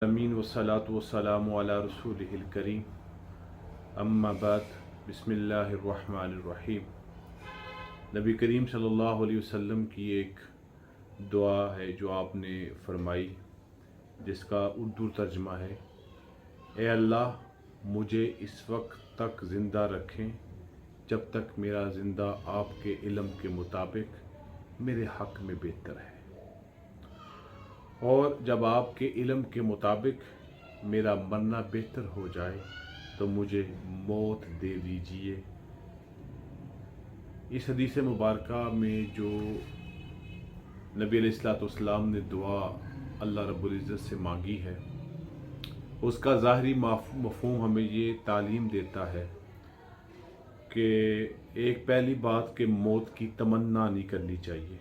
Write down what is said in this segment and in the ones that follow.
अमीन वस्सलातु वस्सलामु अला रसूलिहिल करीम अम्मा बाद बिस्मिल्लाहिर्रहमानिर्रहीम। नबी करीम सल्लल्लाहु अलैहि वसल्लम की एक दुआ है जो आपने फरमाई, जिसका उर्दू तर्जमा है, ए अल्लाह मुझे इस वक्त तक ज़िंदा रखें जब तक मेरा ज़िंदा आपके इल्म के मुताबिक मेरे हक़ में बेहतर है, और जब आपके इल्म के मुताबिक मेरा मरना बेहतर हो जाए तो मुझे मौत दे दीजिए। इस हदीस मुबारका में जो नबी अलैहिस्सलाम ने दुआ अल्लाह रब्बुल इज़्ज़त से मांगी है, उसका ज़ाहरी मफ़हूम हमें ये तालीम देता है कि एक पहली बात कि मौत की तमन्ना नहीं करनी चाहिए।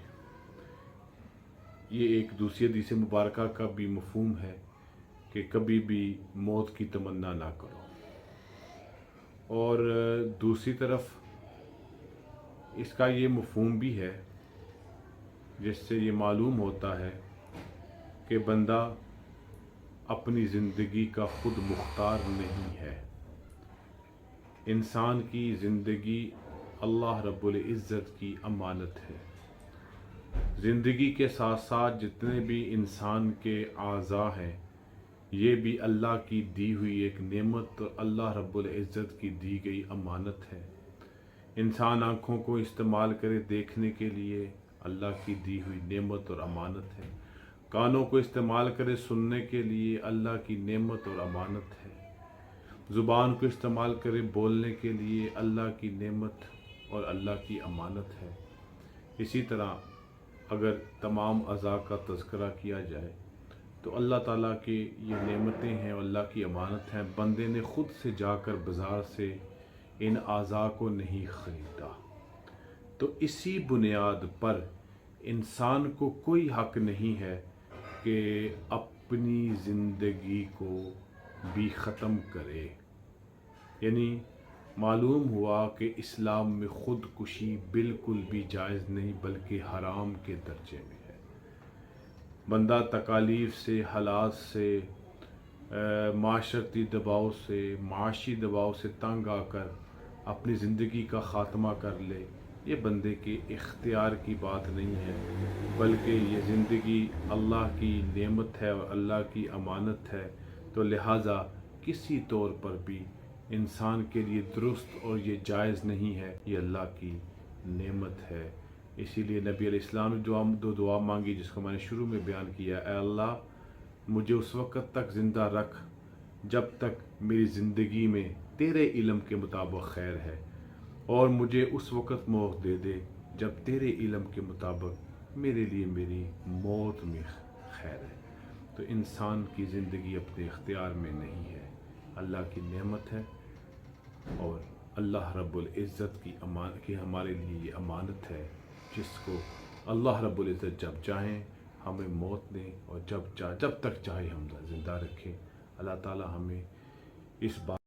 ये एक दूसरी हदीस मुबारका का भी मफ़हूम है कि कभी भी मौत की तमन्ना ना करो। और दूसरी तरफ इसका ये मफ़हूम भी है जिससे ये मालूम होता है कि बंदा अपनी ज़िंदगी का खुद मुख्तार नहीं है। इंसान की ज़िंदगी अल्लाह रब्बुल इज़्ज़त की अमानत है। ज़िंदगी के साथ साथ जितने भी इंसान के आज़ा हैं, ये भी अल्लाह की दी हुई एक नेमत, अल्लाह रब्बुल इज़्ज़त की दी गई अमानत है। इंसान आँखों को इस्तेमाल करे देखने के लिए, अल्लाह की दी हुई नेमत और अमानत है। कानों को इस्तेमाल करे सुनने के लिए, अल्लाह की नेमत और अमानत है। ज़ुबान को इस्तेमाल करे बोलने के लिए, अल्लाह की नेमत और अल्लाह की अमानत है। इसी तरह अगर तमाम अज़ा का तज़किरा किया जाए तो अल्लाह ताला की ये नेमतें हैं, अल्लाह की अमानत हैं। बंदे ने ख़ुद से जाकर बाज़ार से इन अज़ा को नहीं ख़रीदा, तो इसी बुनियाद पर इंसान को कोई हक़ नहीं है कि अपनी ज़िंदगी को भी ख़त्म करे। यानी मालूम हुआ कि इस्लाम में ख़ुदकुशी बिल्कुल भी जायज़ नहीं, बल्कि हराम के दर्जे में है। बंदा तकालीफ से, हालात से, माशरती दबाव से, माशी दबाव से तंग आकर अपनी ज़िंदगी का ख़ात्मा कर ले, ये बंदे के इख्तियार की बात नहीं है, बल्कि ये ज़िंदगी अल्लाह की नेमत है और अल्लाह की अमानत है। तो लिहाजा किसी तौर पर भी इंसान के लिए दुरुस्त और ये जायज़ नहीं है, ये अल्लाह की नेमत है। इसीलिए नबी अलैहिस्सलाम ने दो दुआ मांगी, जिसको मैंने शुरू में बयान किया, ऐ अल्लाह मुझे उस वक़्त तक ज़िंदा रख जब तक मेरी ज़िंदगी में तेरे इल्म के मुताबिक खैर है, और मुझे उस वक़्त मौत दे दे जब तेरे इल्म के मुताबिक मेरे लिए मेरी मौत में खैर है। तो इंसान की ज़िंदगी अपने इख्तियार में नहीं है, अल्लाह की नेमत है, और अल्लाह रब्बुल इज़्ज़त की हमारे लिए ये अमानत है, जिसको अल्लाह रब्बुल इज़्ज़त जब चाहें हमें मौत दें, और जब तक चाहे हम ज़िंदा रखें। अल्लाह ताला हमें इस बात